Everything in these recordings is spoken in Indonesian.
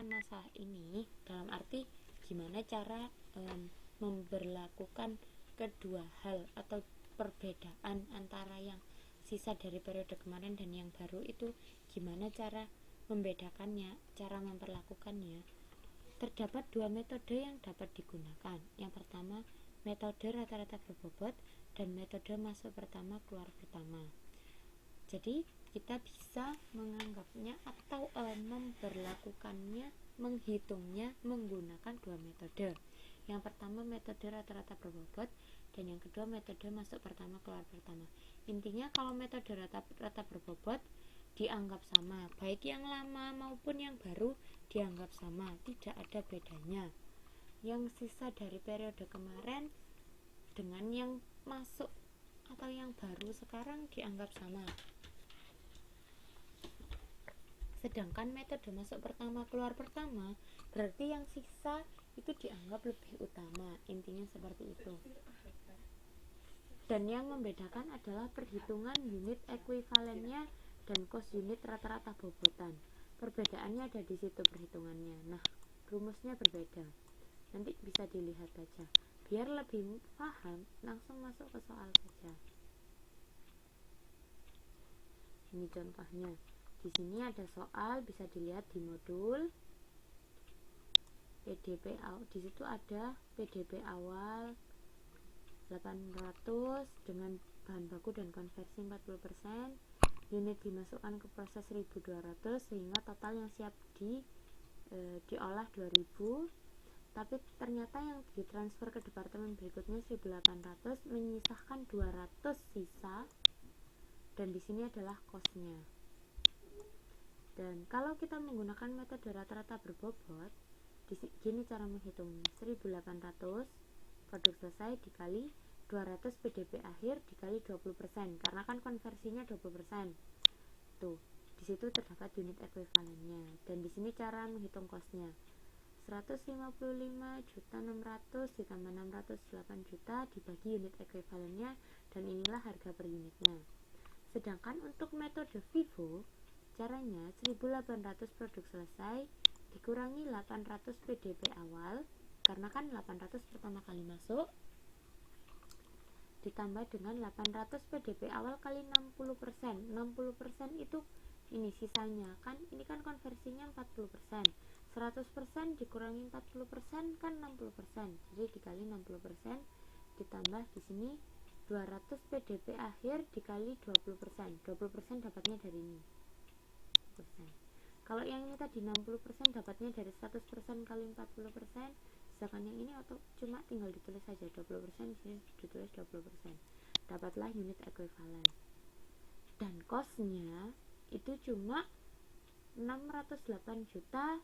menyelesaikan masalah ini dalam arti gimana cara memberlakukan kedua hal atau perbedaan antara yang sisa dari periode kemarin dan yang baru itu, gimana cara membedakannya, cara memperlakukannya. Terdapat dua metode yang dapat digunakan. Yang pertama, metode rata-rata berbobot dan metode masuk pertama keluar pertama. Jadi kita bisa menganggapnya atau memperlakukannya, menghitungnya menggunakan dua metode. Yang pertama metode rata-rata berbobot dan yang kedua metode masuk pertama keluar pertama. Intinya kalau metode rata-rata berbobot dianggap sama, baik yang lama maupun yang baru dianggap sama, tidak ada bedanya. Yang sisa dari periode kemarin dengan yang masuk atau yang baru sekarang dianggap sama. Sedangkan metode masuk pertama keluar pertama berarti yang sisa itu dianggap lebih utama, intinya seperti itu. Dan yang membedakan adalah perhitungan unit ekuivalennya dan kos unit rata-rata bobotan. Perbedaannya ada di situ perhitungannya. Nah, rumusnya berbeda. Nanti bisa dilihat aja. Biar lebih paham, langsung masuk ke soal saja. Ini contohnya. Di sini ada soal, bisa dilihat di modul PDB awal. Di situ ada PDB awal 800 dengan bahan baku dan konversi 40%, unit dimasukkan ke proses 1200 sehingga total yang siap diolah 2000, tapi ternyata yang ditransfer ke departemen berikutnya 1800, menyisakan 200 sisa, dan di sini adalah kosnya. Dan kalau kita menggunakan metode rata-rata berbobot, gini cara menghitungnya, 1800 produk selesai dikali 200 PDB akhir dikali 20%, karena kan konversinya 20%. Tuh, di situ terdapat unit ekuivalennya. Dan di sini cara menghitung kosnya. 155.600 ditambah 608 juta dibagi unit ekuivalennya, dan inilah harga per unitnya. Sedangkan untuk metode FIFO, caranya 1800 produk selesai dikurangi 800 PDB awal, karena kan 800 pertama kali masuk, ditambah dengan 800 PDB awal kali 60%. 60% itu ini sisanya, kan ini kan konversinya 40%. 100% dikurangi 40% kan 60%. Jadi dikali 60% ditambah di sini 200 PDB akhir dikali 20%. 20% dapatnya dari ini. Kalau yang ini tadi 60% dapatnya dari 100% kali 40%, sedangkan yang ini atau cuma tinggal ditulis saja 20%, di sini ditulis 20%. Dapatlah unit ekuivalen. Dan kosnya itu cuma 608 juta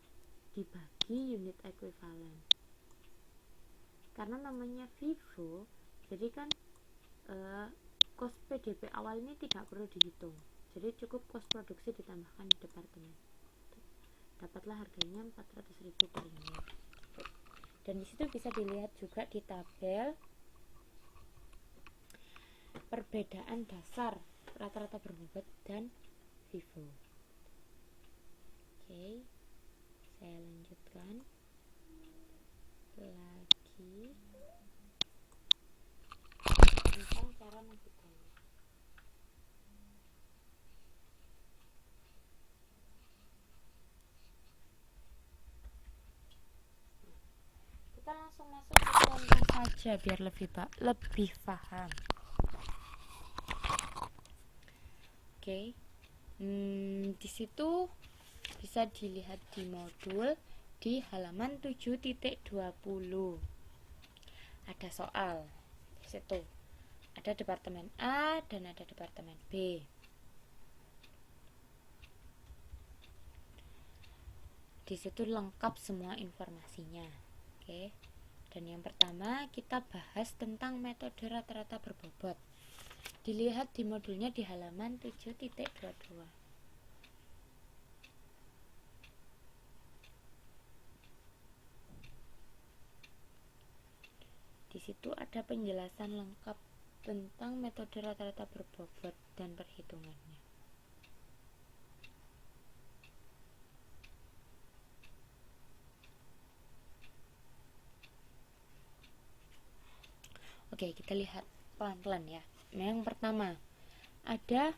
dibagi unit ekuivalen. Karena namanya FIFO, jadi kan kos PDB awal ini tidak perlu dihitung. Jadi cukup kos produksi ditambahkan di departemen. Dapatlah harganya 400.000 per unit. Dan di situ bisa dilihat juga di tabel perbedaan dasar rata-rata berbobot dan FIFO. Oke, saya lanjutkan lagi tentang cara menghitungnya. Kita langsung masuk ke contoh saja biar lebih paham. Oke. Di situ bisa dilihat di modul di halaman 7.20. Ada soal. Di situ ada departemen A dan ada departemen B. Di situ lengkap semua informasinya. Oke. Dan yang pertama kita bahas tentang metode rata-rata berbobot. Dilihat di modulnya di halaman 7.22. Di situ ada penjelasan lengkap tentang metode rata-rata berbobot dan perhitungannya. Oke, kita lihat pelan-pelan ya. Yang pertama, ada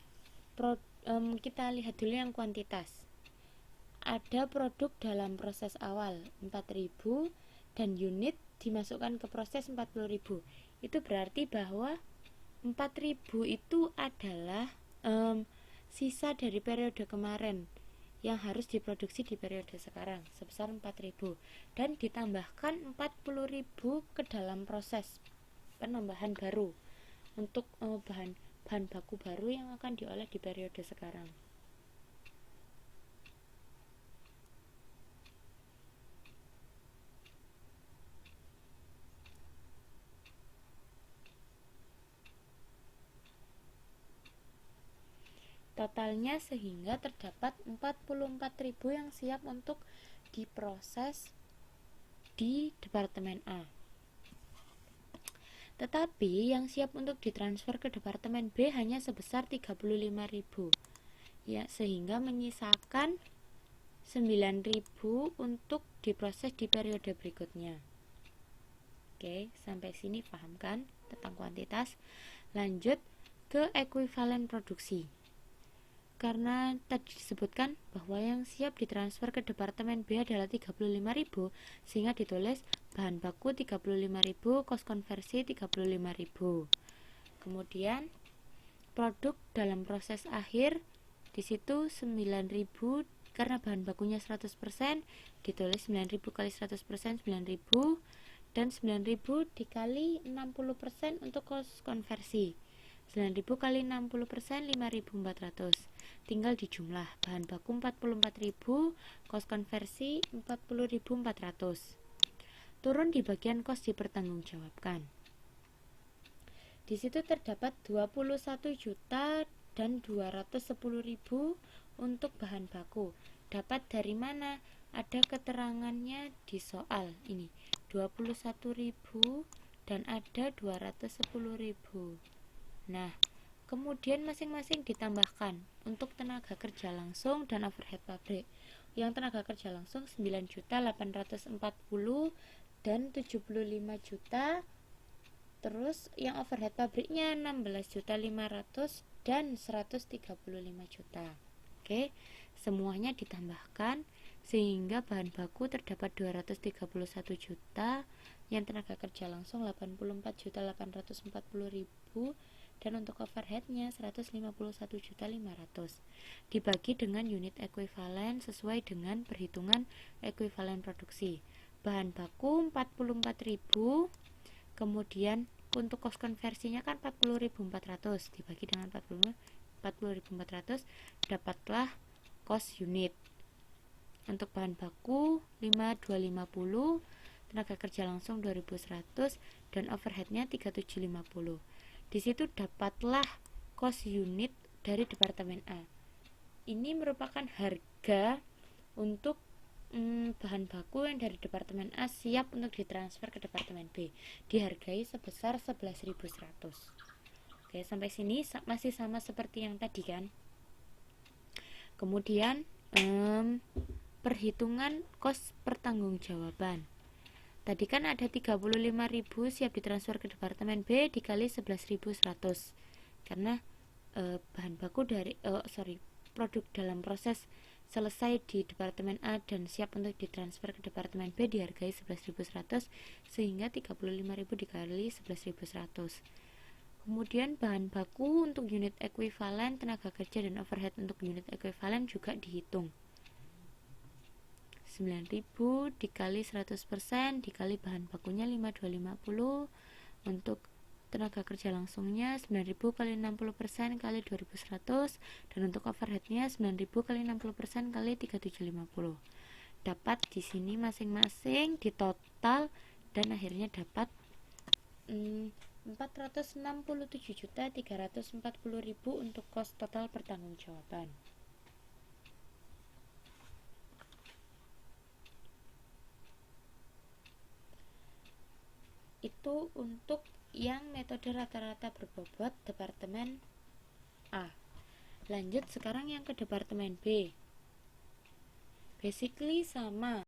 kita lihat dulu yang kuantitas. Ada produk dalam proses awal 4.000 dan unit dimasukkan ke proses 40.000. Itu berarti bahwa 4.000 itu adalah sisa dari periode kemarin yang harus diproduksi di periode sekarang sebesar 4.000 dan ditambahkan 40.000 ke dalam proses penambahan baru untuk bahan baku baru yang akan diolah di periode sekarang. Totalnya sehingga terdapat 44.000 yang siap untuk diproses di Departemen A. Tetapi yang siap untuk ditransfer ke Departemen B hanya sebesar 35.000. Ya, sehingga menyisakan 9.000 untuk diproses di periode berikutnya. Oke, sampai sini paham kan tentang kuantitas? Lanjut ke ekuivalen produksi. Karena tadi disebutkan bahwa yang siap ditransfer ke Departemen B adalah 35.000, sehingga ditulis bahan baku 35.000, kos konversi 35.000. Kemudian produk dalam proses akhir di situ 9.000 karena bahan bakunya 100%, ditulis 9.000 kali 100% 9.000 dan 9.000 dikali 60% untuk kos konversi. 9.000 kali 60% 5.400. Tinggal dijumlah bahan baku 44.000, kos konversi 40.400. Turun di bagian kos dipertanggungjawabkan. Di situ terdapat 21 juta dan 210.000 untuk bahan baku. Dapat dari mana? Ada keterangannya di soal ini. 21.000 dan ada 210.000. Nah, kemudian masing-masing ditambahkan untuk tenaga kerja langsung dan overhead pabrik. Yang tenaga kerja langsung 9.840 dan 75 juta. Terus yang overhead pabriknya 16.500 dan 135 juta. Oke, semuanya ditambahkan sehingga bahan baku terdapat 231 juta, yang tenaga kerja langsung 84.840.000 dan untuk overheadnya 151.500. Dibagi dengan unit ekuivalen sesuai dengan perhitungan ekuivalen produksi. Bahan baku 44.000, kemudian untuk kos konversinya kan 40.400 dibagi dengan 40.400 dapatlah kos unit. Untuk bahan baku 5.250, tenaga kerja langsung 2.100 dan overheadnya 3.750. Di situ dapatlah kos unit dari Departemen A. Ini merupakan harga untuk bahan baku yang dari Departemen A siap untuk ditransfer ke Departemen B. Dihargai sebesar 11.100. Oke, sampai sini masih sama seperti yang tadi kan. Kemudian perhitungan kos pertanggungjawaban. Tadi kan ada 35.000 siap ditransfer ke Departemen B dikali 11.100. Karena bahan baku dari produk dalam proses selesai di Departemen A dan siap untuk ditransfer ke Departemen B dihargai 11.100 sehingga 35.000 dikali 11.100. Kemudian bahan baku untuk unit ekuivalen, tenaga kerja dan overhead untuk unit ekuivalen juga dihitung. 9.000 dikali 100% dikali bahan bakunya 5.250, untuk tenaga kerja langsungnya 9.000 kali 60% kali 2.100 dan untuk overheadnya 9.000 kali 60% kali 3.750. Dapat di sini masing-masing di total dan akhirnya dapat 467.340.000 untuk kos total pertanggungjawaban. Itu untuk yang metode rata-rata berbobot Departemen A. Lanjut sekarang yang ke Departemen B. Basically sama,